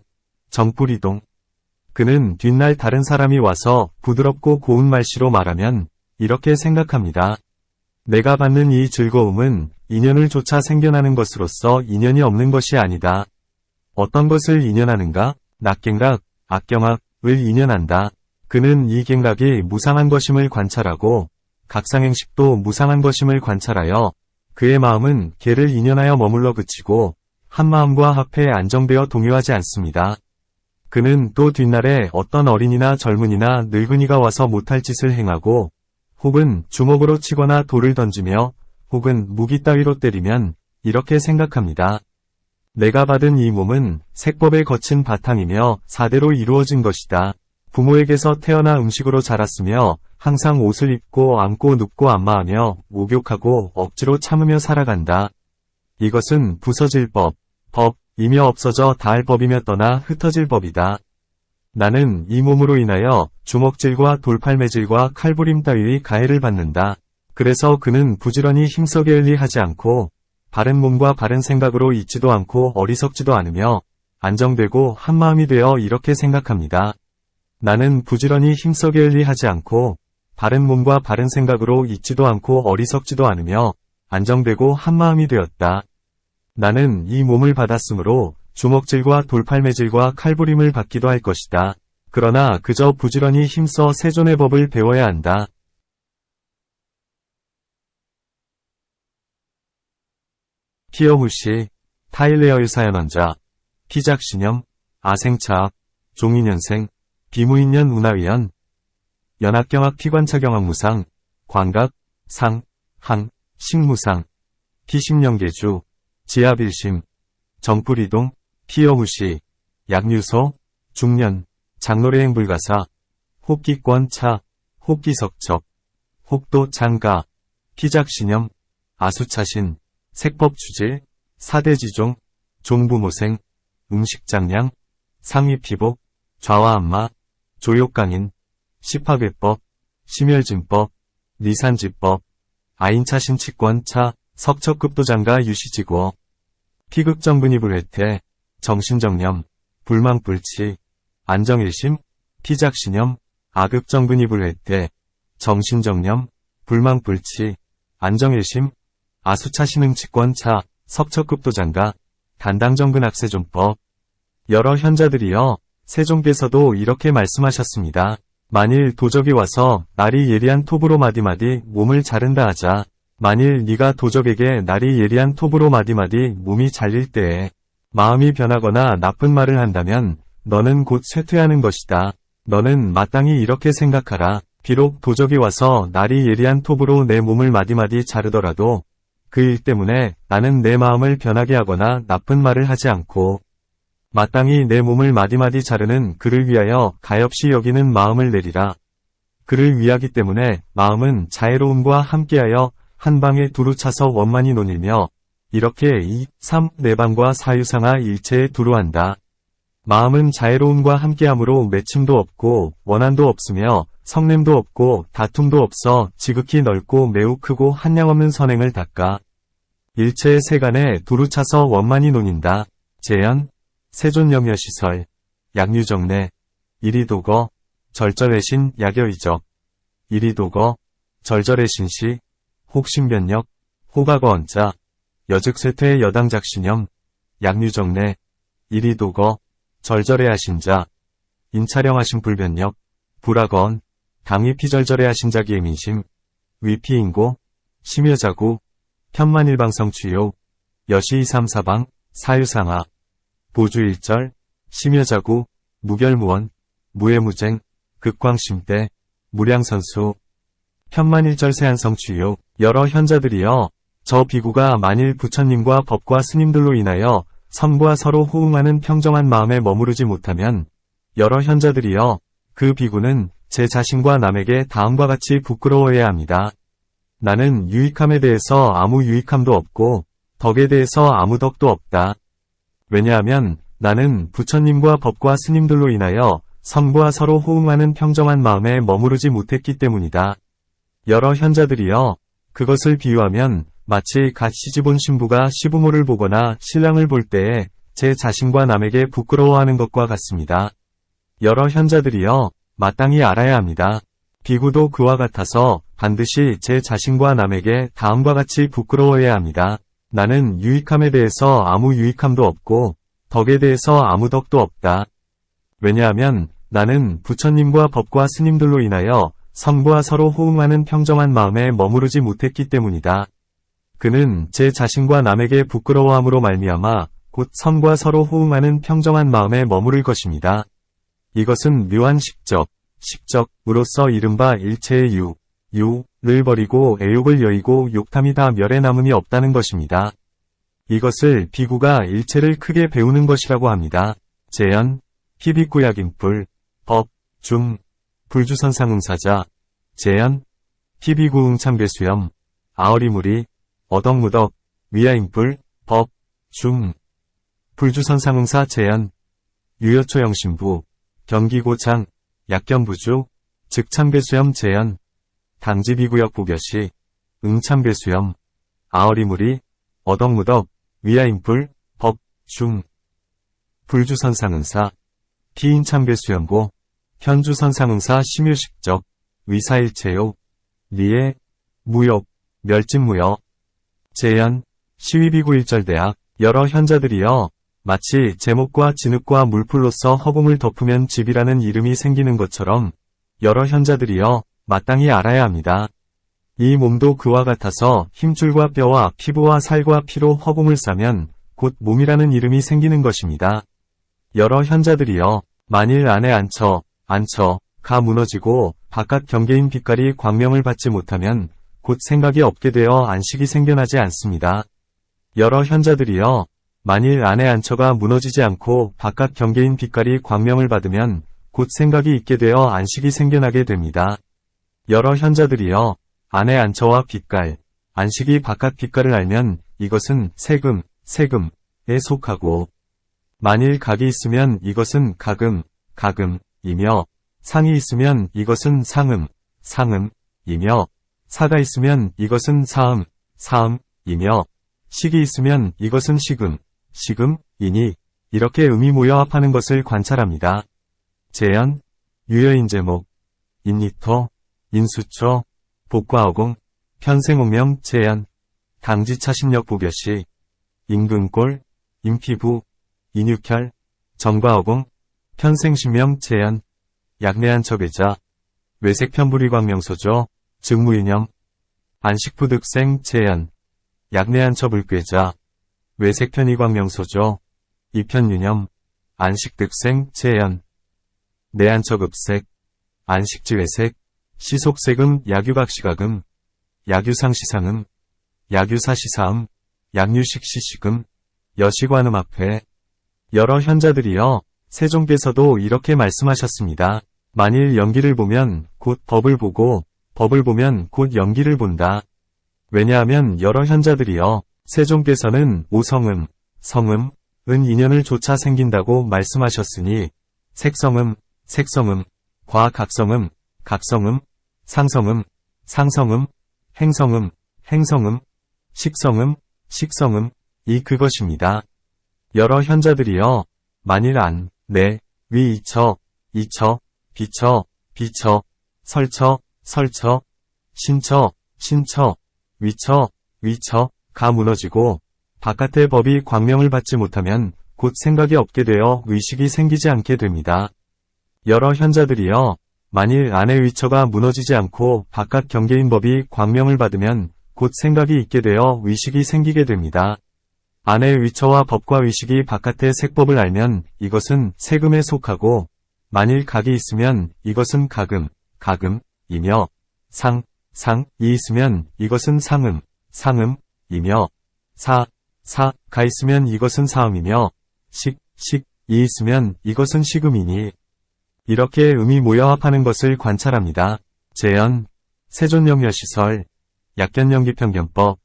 정뿌리동. 그는 뒷날 다른 사람이 와서 부드럽고 고운 말씨로 말하면 이렇게 생각합니다. 내가 받는 이 즐거움은 인연을 조차 생겨나는 것으로서 인연이 없는 것이 아니다. 어떤 것을 인연하는가? 낙경락, 악경학을 인연한다. 그는 이 경락이 무상한 것임을 관찰하고 각상행식도 무상한 것임을 관찰하여 그의 마음은 개를 인연하여 머물러 그치고 한 마음과 합해 안정되어 동요하지 않습니다. 그는 또 뒷날에 어떤 어린이나 젊은이나 늙은이가 와서 못할 짓을 행하고 혹은 주먹으로 치거나 돌을 던지며 혹은 무기 따위로 때리면 이렇게 생각합니다. 내가 받은 이 몸은 색법에 거친 바탕이며 사대로 이루어진 것이다. 부모에게서 태어나 음식으로 자랐으며 항상 옷을 입고 앉고 눕고 안마하며 목욕하고 억지로 참으며 살아간다. 이것은 부서질 법이며 없어져 다할 법이며 떠나 흩어질 법이다. 나는 이 몸으로 인하여 주먹질과 돌팔매질과 칼부림 따위의 가해를 받는다. 그래서 그는 부지런히 힘써 게을리하지 않고 바른 몸과 바른 생각으로 있지도 않고 어리석지도 않으며 안정되고 한마음이 되어 이렇게 생각합니다. 나는 부지런히 힘써 게을리하지 않고 바른 몸과 바른 생각으로 있지도 않고 어리석지도 않으며 안정되고 한마음이 되었다. 나는 이 몸을 받았으므로 주먹질과 돌팔매질과 칼부림을 받기도 할 것이다. 그러나 그저 부지런히 힘써 세존의 법을 배워야 한다. 피어후시, 타일레어일 사연원자, 피작신염, 아생차학, 종인연생, 비무인년 운하위원, 연합경학 피관차경학무상, 관각, 상, 항, 식무상, 피심령계주, 지하빌심, 정뿌리동, 피어후시, 약류소, 중년, 장노래행불가사, 혹기권차, 혹기석척, 혹도 장가, 피작신염, 아수차신, 색법추질, 사대지종, 종부모생, 음식장량, 상위피복, 좌와안마, 조욕강인, 시파괴법, 심혈진법, 리산지법, 아인차신치권차, 석척급도장가 유시지고, 피극정분이불회태, 정신정념, 불망불치, 안정일심, 피작신념, 아극정분이불회태, 정신정념, 불망불치, 안정일심, 아수차신응치권차, 석척급도장가, 단당정근악세존법. 여러 현자들이여, 세종께서도 이렇게 말씀하셨습니다. 만일 도적이 와서 날이 예리한 톱으로 마디마디 몸을 자른다 하자. 만일 네가 도적에게 날이 예리한 톱으로 마디마디 몸이 잘릴 때에 마음이 변하거나 나쁜 말을 한다면 너는 곧 쇠퇴하는 것이다. 너는 마땅히 이렇게 생각하라. 비록 도적이 와서 날이 예리한 톱으로 내 몸을 마디마디 자르더라도 그 일 때문에 나는 내 마음을 변하게 하거나 나쁜 말을 하지 않고 마땅히 내 몸을 마디마디 자르는 그를 위하여 가엾이 여기는 마음을 내리라. 그를 위하기 때문에 마음은 자애로움과 함께하여 한 방에 두루 차서 원만히 논일며 이렇게 2, 3, 내방과 사유상하 일체에 두루한다. 마음은 자애로움과 함께함으로 맺힘도 없고 원한도 없으며 성냄도 없고 다툼도 없어 지극히 넓고 매우 크고 한량없는 선행을 닦아 일체의 세간에 두루 차서 원만히 논인다. 재현, 세존영여시설, 약류정내, 이리도거, 절절해신 약여이적, 이리도거, 절절해신시, 혹신변력, 호가거언자, 여즉쇠퇴의 여당작신염, 약류정내, 이리도거, 절절해하신자, 인차령하신 불변력, 불하거언, 당위피절절해하신자기의 민심, 위피인고, 심여자구, 편만일방성취요, 여시이삼사방, 사유상하, 보주일절, 심여자구, 무결무원, 무해무쟁, 극광심대, 무량선수, 편만일절세한성취요. 여러 현자들이여, 저 비구가 만일 부처님과 법과 스님들로 인하여 선부와 서로 호응하는 평정한 마음에 머무르지 못하면 여러 현자들이여, 그 비구는 제 자신과 남에게 다음과 같이 부끄러워해야 합니다. 나는 유익함에 대해서 아무 유익함도 없고 덕에 대해서 아무 덕도 없다. 왜냐하면 나는 부처님과 법과 스님들로 인하여 선부와 서로 호응하는 평정한 마음에 머무르지 못했기 때문이다. 여러 현자들이여, 그것을 비유하면 마치 갓 시집온 신부가 시부모를 보거나 신랑을 볼 때에 제 자신과 남에게 부끄러워하는 것과 같습니다. 여러 현자들이여, 마땅히 알아야 합니다. 비구도 그와 같아서 반드시 제 자신과 남에게 다음과 같이 부끄러워해야 합니다. 나는 유익함에 대해서 아무 유익함도 없고 덕에 대해서 아무 덕도 없다. 왜냐하면 나는 부처님과 법과 스님들로 인하여 선부와 서로 호응하는 평정한 마음에 머무르지 못했기 때문이다. 그는 제 자신과 남에게 부끄러워함으로 말미암아 곧 선과 서로 호응하는 평정한 마음에 머무를 것입니다. 이것은 묘한 식적으로서 이른바 일체의 유를 버리고 애욕을 여의고 욕탐이 다 멸에 남음이 없다는 것입니다. 이것을 비구가 일체를 크게 배우는 것이라고 합니다. 재현, 희비구약인풀, 법, 중, 불주선상응사자, 재현, 희비구응참괴수염, 아어리무리, 어덕무덕, 위야인풀, 법, 중, 불주선상응사 재현, 유여초영신부, 경기고창, 약견부주, 즉참괴수염 재현, 당지비구역 부벼시, 응참괴수염, 아어리무리, 어덕무덕, 위야인풀, 법, 중, 불주선상응사, 피인참괴수염고, 현주선상응사 심유식적, 위사일체요, 리에, 무욕, 멸진무여, 재현, 시위비구일절대학, 여러 현자들이여, 마치 제목과 진흙과 물풀로서 허공을 덮으면 집이라는 이름이 생기는 것처럼 여러 현자들이여 마땅히 알아야 합니다. 이 몸도 그와 같아서 힘줄과 뼈와 피부와 살과 피로 허공을 싸면 곧 몸이라는 이름이 생기는 것입니다. 여러 현자들이여 만일 안에 안처가 무너지고 바깥 경계인 빛깔이 광명을 받지 못하면 곧 생각이 없게 되어 안식이 생겨나지 않습니다. 여러 현자들이여 만일 안의 안처가 무너지지 않고 바깥 경계인 빛깔이 광명을 받으면 곧 생각이 있게 되어 안식이 생겨나게 됩니다. 여러 현자들이여 안의 안처와 빛깔, 안식이 바깥 빛깔을 알면 이것은 세금에 속하고 만일 각이 있으면 이것은 가금이며 상이 있으면 이것은 상음, 상음이며 사가 있으면 이것은 사음, 사음이며 식이 있으면 이것은 식음, 식음이니 이렇게 음이 모여 합하는 것을 관찰합니다. 재현, 유여인 제목, 인리토, 인수초, 복과어공, 편생옥명 재현, 당지차심력 부벼시, 임금골, 임피부, 인육혈, 정과어공, 편생신명 재현, 약내한척의자, 외색편불이광명소조, 즉무유념, 안식부득생 재현, 약내한처불괴자, 외색편이광명소조, 이편유념, 안식득생 재현, 내한처급색, 안식지외색, 시속색음 약유각시각음, 약유상시상음, 약유사시사음, 약유식시식음, 여시관음 앞에 여러 현자들이여 세종께서도 이렇게 말씀하셨습니다. 만일 연기를 보면 곧 법을 보고 법을 보면 곧 연기를 본다. 왜냐하면 여러 현자들이여 세종께서는 오성음, 성음, 은 인연을 조차 생긴다고 말씀하셨으니 색성음, 색성음, 과각성음, 각성음, 상성음, 상성음, 행성음, 행성음, 식성음, 식성음, 이 그것입니다. 여러 현자들이여 만일 안, 내, 위 이처, 이처, 비처, 비처, 설처, 설처, 신처, 신처, 위처, 위처, 가 무너지고 바깥의 법이 광명을 받지 못하면 곧 생각이 없게 되어 의식이 생기지 않게 됩니다. 여러 현자들이여 만일 안의 위처가 무너지지 않고 바깥 경계인 법이 광명을 받으면 곧 생각이 있게 되어 의식이 생기게 됩니다. 안의 위처와 법과 의식이 바깥의 색법을 알면 이것은 색음에 속하고 만일 각이 있으면 이것은 각음, 각음이며 상이 있으면 이것은 상음, 상음이며 사가 있으면 이것은 사음이며 식이 있으면 이것은 식음이니 이렇게 음이 모여 합하는 것을 관찰합니다. 재현, 세존영여시설, 약견연기평견법,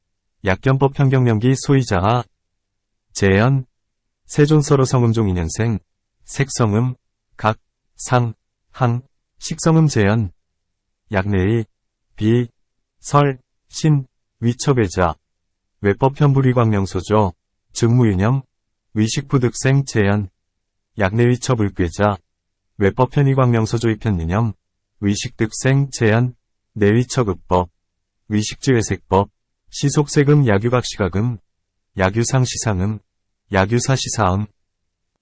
약견법 평경연기 소이자하, 재현, 세존서로 성음종 인연생, 색성음, 각, 상, 항, 식성음 재현, 약내의, 비, 설, 신, 위처배자, 외법편불이광명소조, 즉무유념, 위식부득생 재현, 약내위처불괴자, 외법편이광명소조 이편유념, 위식득생 재현, 내위처급법, 위식지외색법, 시속색음 약유각시각음, 약유상시상음, 약유사시사음,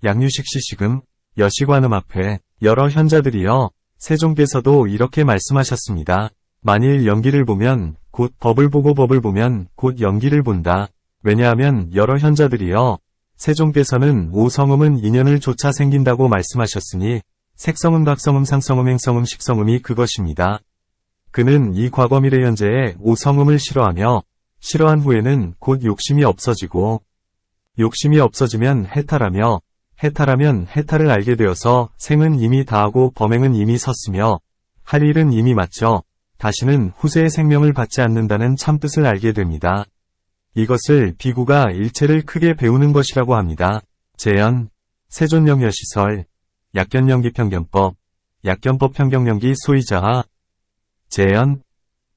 약유식시식음, 여시관음 앞에 여러 현자들이여 세종께서도 이렇게 말씀하셨습니다. 만일 연기를 보면 곧 법을 보고 법을 보면 곧 연기를 본다. 왜냐하면 여러 현자들이여 세종께서는 오성음은 인연을 조차 생긴다고 말씀하셨으니 색성음, 각성음, 상성음, 행성음, 식성음이 그것입니다. 그는 이 과거 미래 현재의 오성음을 싫어하며 싫어한 후에는 곧 욕심이 없어지고 욕심이 없어지면 해탈하며 해탈하면 해탈을 알게 되어서 생은 이미 다하고 범행은 이미 섰으며 할 일은 이미 마쳐 다시는 후세의 생명을 받지 않는다는 참뜻을 알게 됩니다. 이것을 비구가 일체를 크게 배우는 것이라고 합니다. 재현, 세존영여시설, 약견연기평견법, 약견법 평경연기 소이자하, 재현,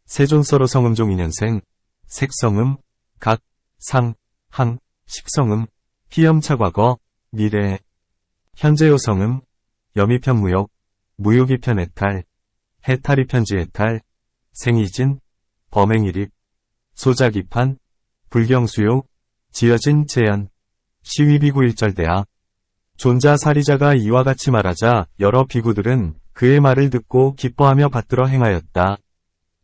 세존서로 성음종 인연생, 색성음, 각, 상, 항, 식성음, 피염차과거, 미래, 현재요성음, 염이편무욕, 무욕이편해탈, 해탈이편지해탈, 생이진, 범행일입, 소작이판, 불경수욕, 지어진 재현, 시위비구 일절대학. 존자사리자가 이와 같이 말하자 여러 비구들은 그의 말을 듣고 기뻐하며 받들어 행하였다.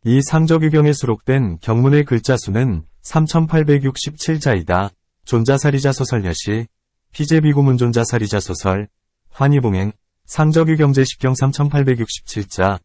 이 상적유경에 수록된 경문의 글자 수는 3867자이다. 존자사리자 소설 여시, 피제비구문 존자사리자 소설, 환희봉행, 상적유경제10경 3867자.